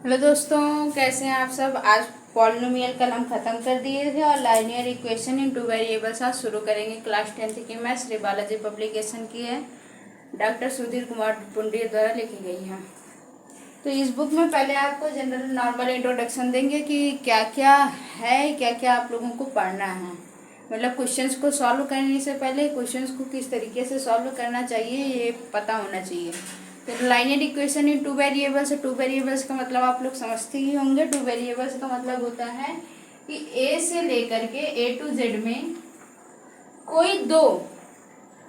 Hello दोस्तों, कैसे हैं आप सब। आज पॉलिनोमियल कल हम ख़त्म कर दिए थे और linear equation in two variables आज शुरू करेंगे। क्लास 10th की मैथ श्री बालाजी पब्लिकेशन की है, डॉक्टर सुधीर कुमार पुंडी द्वारा लिखी गई है। तो इस बुक में पहले आपको जनरल नॉर्मल इंट्रोडक्शन देंगे कि क्या क्या है, क्या क्या आप लोगों को पढ़ना है। मतलब क्वेश्चंस को सॉल्व करने से पहले क्वेश्चंस को किस तरीके से सॉल्व करना चाहिए ये पता होना चाहिए। तो linear equation in two variables, two variables का मतलब आप लोग समझते ही होंगे। टू वेरिएबल्स का मतलब होता है कि ए से लेकर के ए टू जेड में कोई दो,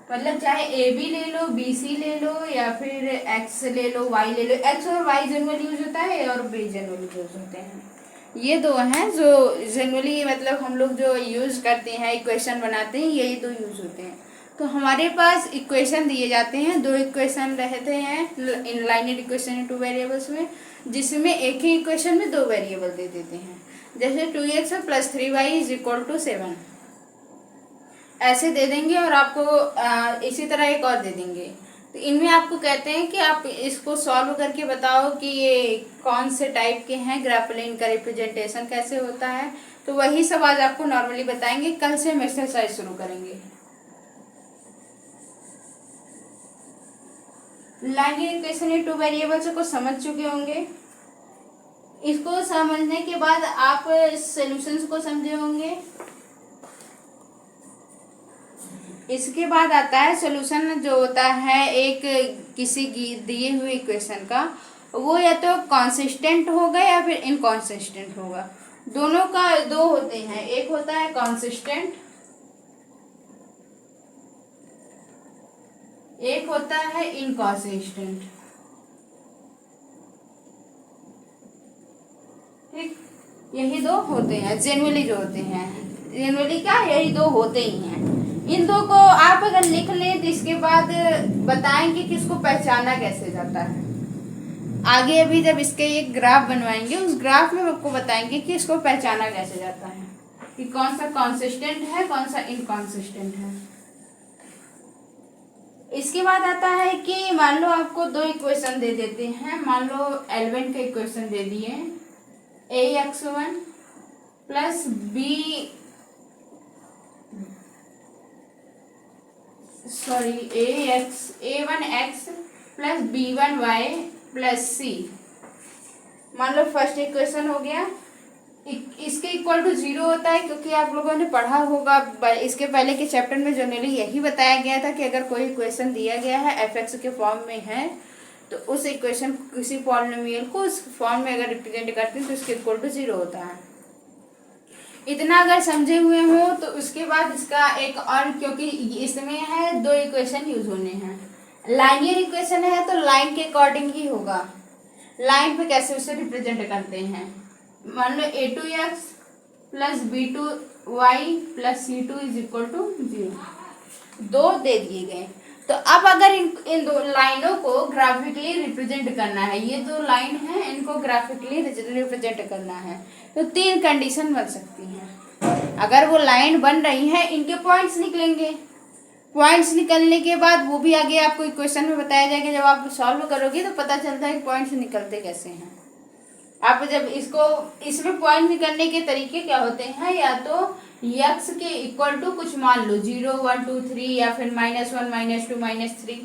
मतलब चाहे ए बी ले लो, बी सी ले लो, या फिर एक्स ले लो, वाई ले लो। एक्स और वाई जनरली यूज होता है और बी जनरली यूज होते हैं। ये दो हैं जो जनरली मतलब हम लोग जो यूज करते हैं, इक्वेशन बनाते हैं, यही दो यूज होते हैं। तो हमारे पास इक्वेशन दिए जाते हैं, दो इक्वेशन रहते हैं in linear equation in two variables में, जिसमें एक ही इक्वेशन में दो वेरिएबल दे देते हैं। जैसे 2x + 3y = 7 ऐसे दे देंगे, और आपको इसी तरह एक और दे देंगे। तो इनमें आपको कहते हैं कि आप इसको सॉल्व करके बताओ कि ये कौन से टाइप के हैं, ग्राफिकली इनका रिप्रेजेंटेशन कैसे होता है। तो वही सब आज आपको नॉर्मली बताएंगे। कल से हम एक्सरसाइज शुरू करेंगे। Linear equation in two variables को समझ चुके होंगे। इसको समझने के बाद आप सॉल्यूशंस को समझे होंगे। इसके बाद आता है सॉल्यूशन, जो होता है एक किसी दिए हुए इक्वेशन का, वो या तो कॉन्सिस्टेंट होगा या फिर इनकॉन्सिस्टेंट होगा। दोनों का दो होते हैं, एक होता है कॉन्सिस्टेंट, एक होता है इनकॉन्सिस्टेंट। ठीक, यही दो होते हैं जनरली, जो होते हैं जनरली क्या, यही दो होते ही हैं। इन दो को आप अगर लिख लें तो इसके बाद बताएंगे कि इसको पहचाना कैसे जाता है। आगे अभी जब इसके एक ग्राफ बनवाएंगे, उस ग्राफ में आपको बताएंगे कि इसको पहचाना कैसे जाता है, कि कौन सा कॉन्सिस्टेंट है, कौन सा इनकॉन्सिस्टेंट है। इसके बाद आता है कि मान लो आपको दो इक्वेशन दे देते हैं। मान लो एलिमेंट का इक्वेशन दे दिए, ax1 plus a1x plus b1y plus c। मान लो फर्स्ट इक्वेशन हो गया। इसके इक्वल टू 0 होता है, क्योंकि आप लोगों ने पढ़ा होगा इसके पहले के चैप्टर में जनरली यही बताया गया था कि अगर कोई इक्वेशन दिया गया है f(x) के फॉर्म में है, तो उस इक्वेशन किसी पॉलिनोमियल को उस फॉर्म में अगर रिप्रेजेंट करते हैं तो इसके इक्वल टू 0 होता है। इतना अगर समझे हुए हो तो उसके बाद इसका एक और, क्योंकि इसमें है दो इक्वेशन यूज होने हैं। लाइनियर इक्वेशन है तो लाइन के अकॉर्डिंग ही होगा। लाइन पे कैसे उसे रिप्रेजेंट करते हैं, मान लो a2x plus b2y plus c2 = 0, दो दे दिए गए। तो अब अगर इन दो लाइनों को ग्राफिकली रिप्रेजेंट करना है, ये दो लाइन है, इनको ग्राफिकली रिप्रेजेंट करना है, तो तीन कंडीशन बन सकती हैं। अगर वो लाइन बन रही है, इनके पॉइंट्स निकलेंगे। पॉइंट्स निकलने के बाद वो भी आगे आपको इक्वेशन में बताया जाएगा। जब आप सॉल्व करोगे तो पता चलता है कि पॉइंट्स निकलते कैसे हैं। आप जब इसको इसमें पॉइंट निकलने के तरीके क्या होते हैं, या तो x के इक्वल टू कुछ मान लो 0 1 2 3, या फिर -1 -2 -3,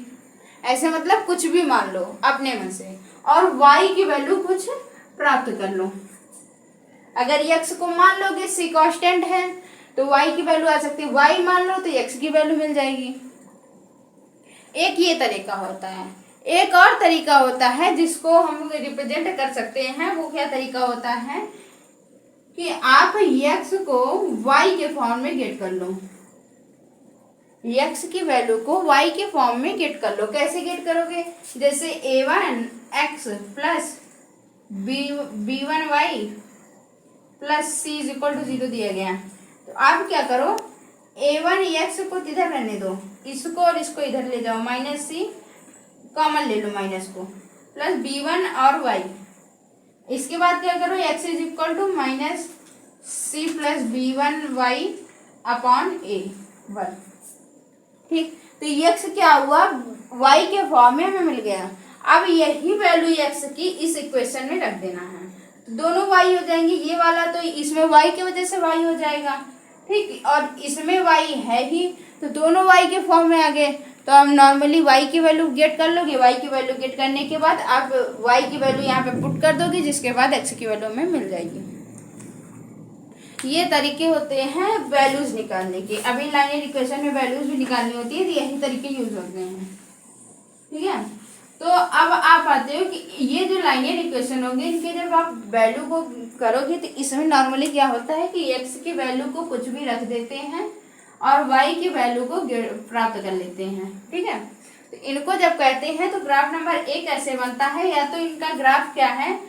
ऐसे मतलब कुछ भी मान लो अपने मन से, और y की वैल्यू कुछ प्राप्त कर लो। अगर x को मान लोगे c कांस्टेंट है तो y की वैल्यू आ सकती है, y मान लो तो x की वैल्यू मिल जाएगी। एक ये तरीका होता है। एक और तरीका होता है जिसको हम रिप्रेजेंट कर सकते हैं। वो क्या तरीका होता है कि आप x को y के फॉर्म में गेट कर लो, x की वैल्यू को y के फॉर्म में गेट कर लो। कैसे गेट करोगे, जैसे a1x plus b1y plus c = 0 दिया गया। तो आप क्या करो, a1x को इधर रहने दो, इसको और इसको इधर ले जाओ, -c कॉमन ले लो, माइनस को, प्लस b1 और y। इसके बाद क्या करो, x = -c plus b1y upon a1। ठीक, तो x क्या हुआ, y के फॉर्म में हमें मिल गया। अब यही वैल्यू x की इस इक्वेशन में रख देना है, तो दोनों y हो जाएंगे। ये वाला तो इसमें y की वजह से y हो जाएगा, ठीक, और इसमें y है ही, तो दोनों y के फॉर्म में आ गए। तो आप नॉर्मली y की वैल्यू गेट कर लोगे, y की वैल्यू गेट करने के बाद आप y की वैल्यू यहाँ पे पुट कर दोगे, जिसके बाद x की वैल्यू में मिल जाएगी। ये तरीके होते हैं वैल्यूज निकालने के। अभी लाइनियर इक्वेशन में वैल्यूज भी निकालनी होती है, तो यही तरीके यूज होते हैं, ठीक है। तो अब आप आते हो कि ये जो लाइनियर इक्वेशन होंगे, इनके जब आप वैल्यू को करोगे तो इसमें नॉर्मली क्या होता है कि x की वैल्यू को कुछ भी रख देते हैं और y की वैल्यू को प्राप्त कर लेते हैं, ठीक है। तो इनको जब कहते हैं तो ग्राफ नंबर 1 कैसे बनता है, या तो इनका ग्राफ क्या है,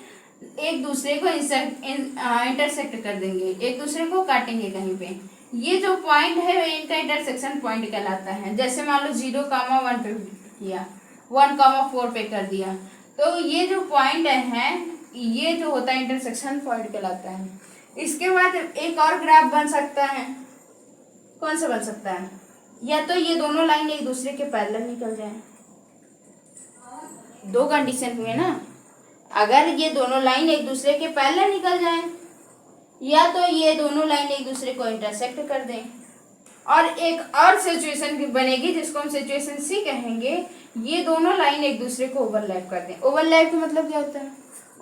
एक दूसरे को इंटरसेक्ट कर देंगे, एक दूसरे को काटेंगे कहीं पे। ये जो पॉइंट है इनका इंटरसेक्शन पॉइंट कहलाता है। जैसे मान लो 0,1 पे किया, 1,4 पे कर दिया, तो ये जो पॉइंट है ये जो होता है इंटरसेक्शन पॉइंट कहलाता है। इसके बाद एक और ग्राफ बन सकता है, कौन सा बन सकता है, या तो ये दोनों लाइन एक दूसरे के पैरेलल निकल जाए। दो कंडीशन हुए ना, अगर ये दोनों लाइन एक दूसरे के पैरेलल निकल जाए, या तो ये दोनों लाइन एक दूसरे को इंटरसेक्ट कर दें, और एक और सिचुएशन बनेगी जिसको हम सिचुएशन सी कहेंगे, ये दोनों लाइन एक दूसरे को ओवरलैप कर दें। ओवरलैप का मतलब क्या होता है,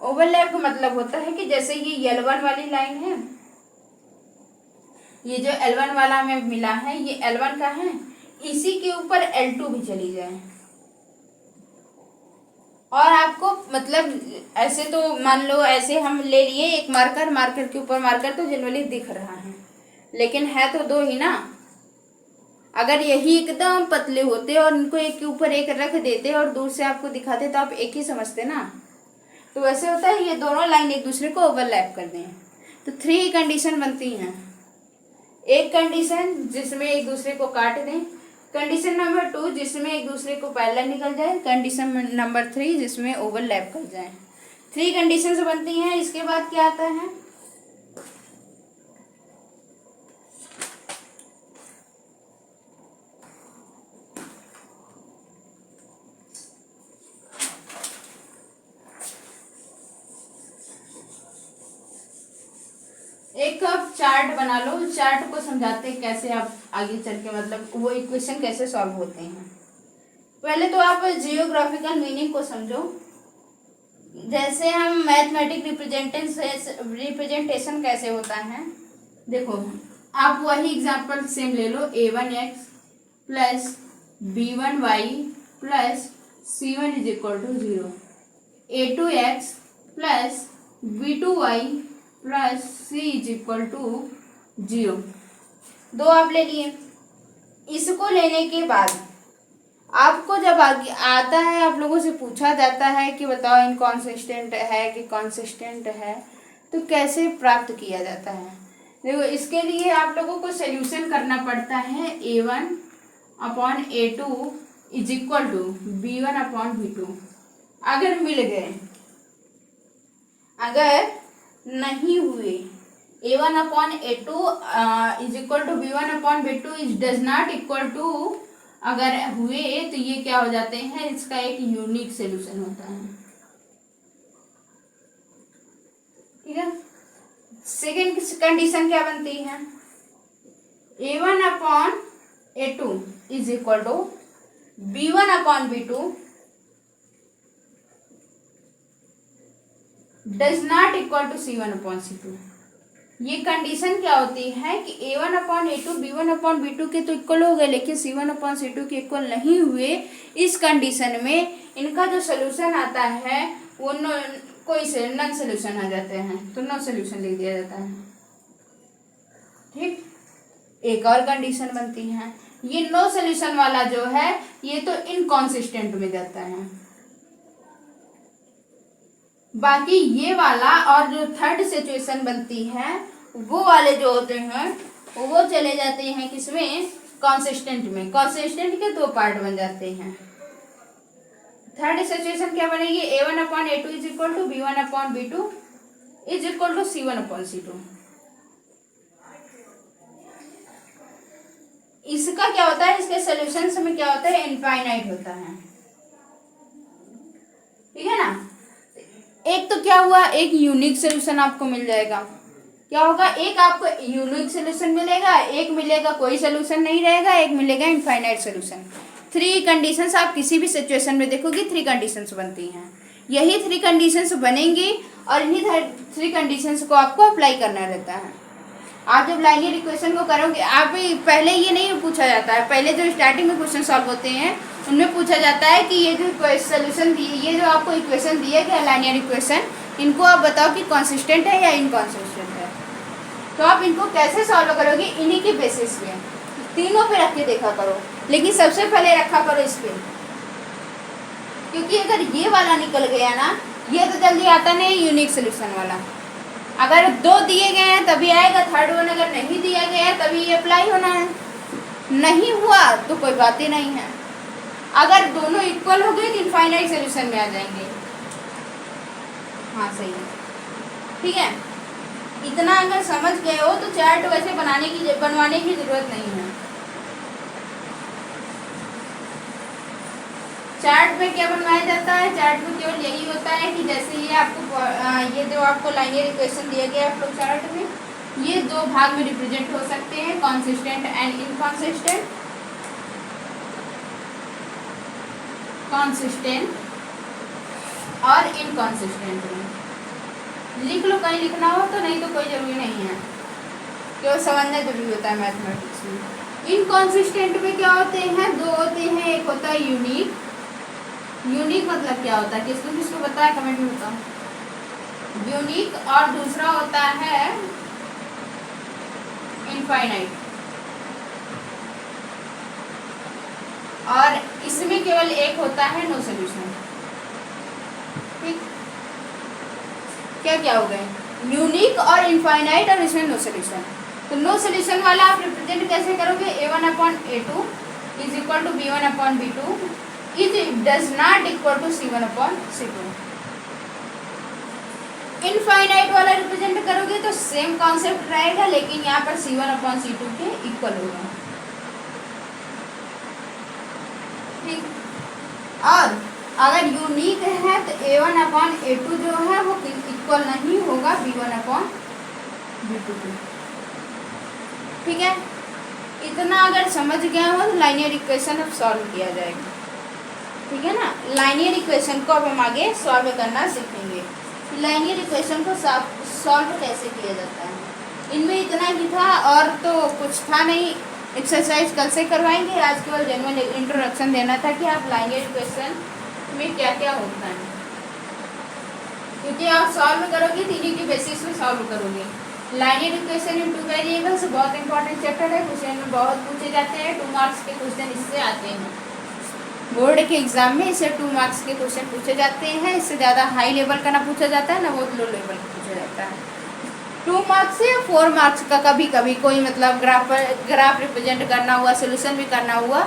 ओवरलैप का मतलब होता है कि जैसे ये L1 वाली लाइन है, ये जो L1 वाला हमें मिला है ये L1 का है, इसी के ऊपर L2 भी चली जाए। और आपको मतलब ऐसे तो मान लो ऐसे हम ले लिए एक मार्कर, मार्कर के ऊपर मार्कर तो जनरली दिख रहा है, लेकिन है तो दो ही ना। अगर यही एकदम पतले होते और इनको एक के ऊपर एक रख देते और दूर से आपको दिखाते तो आप एक ही समझते ना। तो वैसे होता है ये दोनों लाइन एक दूसरे को ओवरलैप कर दें, तो 3 कंडीशन बनती हैं। एक कंडीशन जिसमें एक दूसरे को काट दें, कंडीशन नंबर 2 जिसमें एक दूसरे को पैरेलल निकल जाए, कंडीशन नंबर 3 जिसमें ओवरलैप कर जाए। 3 कंडीशंस बनती हैं। इसके बाद क्या आता है, एक आप चार्ट बना लो, चार्ट को समझाते हैं कैसे आप आगे चल के मतलब वो इक्वेशन कैसे सॉल्व होते हैं। पहले तो आप जियोग्राफिकल मीनिंग को समझो। जैसे हम मैथमेटिक रिप्रेजेंटेशन कैसे होता है, देखो आप वही एग्जांपल सेम ले लो, a1x plus b1y plus c1 is equal to 0, a2x plus b2y plus c is equal to 0। दो आप ले लिए। इसको लेने के बाद आपको जब आगे आता है, आप लोगों से पूछा जाता है कि बताओ इनकॉन्सिस्टेंट है कि कॉन्सिस्टेंट है, तो कैसे प्राप्त किया जाता है। देखो इसके लिए आप लोगों को सोल्यूशन करना पड़ता है, a1/a2 is equal to b1/b2। अगर मिल गए, अगर नहीं हुए, a1/a2 is equal to b1/b2 is does not equal to, अगर हुए तो ये क्या हो जाते हैं, इसका एक यूनिक सॉल्यूशन होता है, ठीक है। सेकेंड कंडीशन क्या बनती है, a1/a2 is equal to b1/b2 does not equal to c1/c2। ये कंडीशन क्या होती है कि a1/a2 b1/b2 के तो इक्वल हो गए, लेकिन c1/c2 के इक्वल नहीं हुए। इस कंडीशन में इनका जो सोल्यूशन आता है वो कोई से नन सोल्यूशन आ जाते हैं, तो नो सोल्यूशन लिख दिया जाता है, ठीक। एक और कंडीशन बनती है, ये नो सोल्यूशन वाला जो है ये तो इनकॉन्सिस्टेंट में जाता है। बाकी ये वाला और जो थर्ड सिचुएशन बनती है वो वाले जो होते हैं वो चले जाते हैं किसमें, कॉन्सिस्टेंट में। कॉन्सिस्टेंट के 2 पार्ट बन जाते हैं। थर्ड सिचुएशन क्या बनेगी, a1/a2 is equal to b1/b2 is equal to c1/c2। इसका क्या होता है, इसके सोल्यूशन में क्या होता है, इनफाइनाइट होता है। ठीक है ना। एक तो क्या हुआ, एक यूनिक सोल्यूशन आपको मिल जाएगा। क्या होगा, एक आपको यूनिक सोल्यूशन मिलेगा, एक मिलेगा कोई सोल्यूशन नहीं रहेगा, एक मिलेगा इनफाइनाइट सोल्यूशन। 3 कंडीशंस आप किसी भी सिचुएशन में देखोगे 3 कंडीशंस बनती हैं। यही 3 कंडीशंस बनेंगी और इन्हीं 3 कंडीशंस को आपको अप्लाई करना रहता है। आप जब लाइनियर इक्वेशन को करोगे, आप पहले ये नहीं पूछा जाता है, पहले जो स्टार्टिंग में क्वेश्चन सॉल्व होते हैं उनमें पूछा जाता है कि ये जो सोल्यूशन दिए, ये जो आपको इक्वेशन दिए गया लाइनियर इक्वेशन, इनको आप बताओ कि कंसिस्टेंट है या इनकंसिस्टेंट है। तो आप इनको कैसे सॉल्व करोगे, इन्हीं के बेसिस पे, तीनों पे रख के देखा करो, लेकिन सबसे पहले रखा करो इस पे, क्योंकि अगर ये वाला निकल गया ना, ये तो जल्दी आता नहीं यूनिक सोल्यूशन वाला। अगर 2 दिए गए हैं तभी आएगा, थर्ड वन अगर नहीं दिया गया है तभी ये अप्लाई होना है। नहीं हुआ तो कोई बात ही नहीं है। अगर दोनों इक्वल हो गए तो इनफाइनाइट सोल्यूशन में आ जाएंगे। हाँ सही है, ठीक है। इतना अगर समझ गए हो तो चार्ट वैसे बनवाने की जरूरत नहीं है। चार्ट में क्या बनवाया जाता है, चार्ट में केवल यही होता है कि जैसे ये आपको ये जो आपको लाइनियर इक्वेशन दिया गया है फ्लो चार्ट में, ये 2 भाग में रिप्रेजेंट हो सकते हैं, कंसिस्टेंट एंड इनकंसिस्टेंट। कंसिस्टेंट और इनकंसिस्टेंट में लिख लो, कहीं लिखना हो तो, नहीं तो कोई जरूरी नहीं है, केवल समझना जरूरी होता है मैथमेटिक्स में। इनकंसिस्टेंट में क्या होते हैं, 2 होते हैं, एक होता है यूनिक। यूनिक मतलब क्या होता है, किसको पता है कमेंट में बताओ। यूनिक और दूसरा होता है इनफाइनाइट। और इसमें केवल एक होता है नो सोल्यूशन। ठीक, क्या क्या हो गए, यूनिक और इनफाइनाइट और इसमें नो सोल्यूशन। तो नो सोल्यूशन वाला आप रिप्रेजेंट कैसे करोगे, a1/a2 is equal to b1/b2 is does not equal to c1/c2। Infinite वाला रिप्रेजेंट करोगे तो सेम कॉन्सेप्ट रहेगा, लेकिन यहाँ पर c1/c2 के इक्वल होगा। ठीक, और अगर यूनिक है तो a1/a2 जो है वो इक्वल नहीं होगा b1/b2 के। ठीक है, इतना अगर समझ गया हो तो लाइनियर इक्वेशन अब सॉल्व किया जाएगा। ठीक है ना, लाइनियर इक्वेशन को अब हम आगे सॉल्व करना सीखेंगे। लाइनियर इक्वेशन को सॉल्व कैसे किया जाता है, इनमें इतना ही था और तो कुछ था नहीं। एक्सरसाइज कल से करवाएंगे, आज केवल जनरल इंट्रोडक्शन देना था कि आप लाइनियर इक्वेशन में क्या क्या होता है, क्योंकि आप सॉल्व करोगे तो इन्हीं के बेसिस में सॉल्व करोगे। लाइनियर इक्वेशन इन 2 वेरिएबल्स बहुत इंपॉर्टेंट चैप्टर है, क्वेश्चन में बहुत पूछे जाते हैं, 2 मार्क्स के क्वेश्चन इससे आते हैं। बोर्ड के एग्जाम में इससे 2 मार्क्स के क्वेश्चन पूछे जाते हैं, इससे ज़्यादा हाई लेवल का ना पूछा जाता है ना बहुत लो लेवल का पूछा जाता है। 2 मार्क्स से 4 मार्क्स का कभी कभी कोई मतलब ग्राफ रिप्रेजेंट करना हुआ, सोल्यूशन भी करना हुआ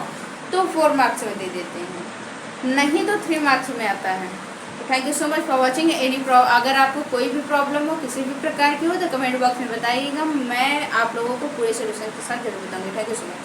तो 4 मार्क्स में दे देते हैं, नहीं तो 3 मार्क्स में आता है। Thank you so much for watching. अगर आपको कोई भी प्रॉब्लम हो, किसी भी प्रकार की हो तो कमेंट बॉक्स में बताइएगा, मैं आप लोगों को पूरे सोल्यूशन के साथ जरूर बताऊँगी। Thank you so much.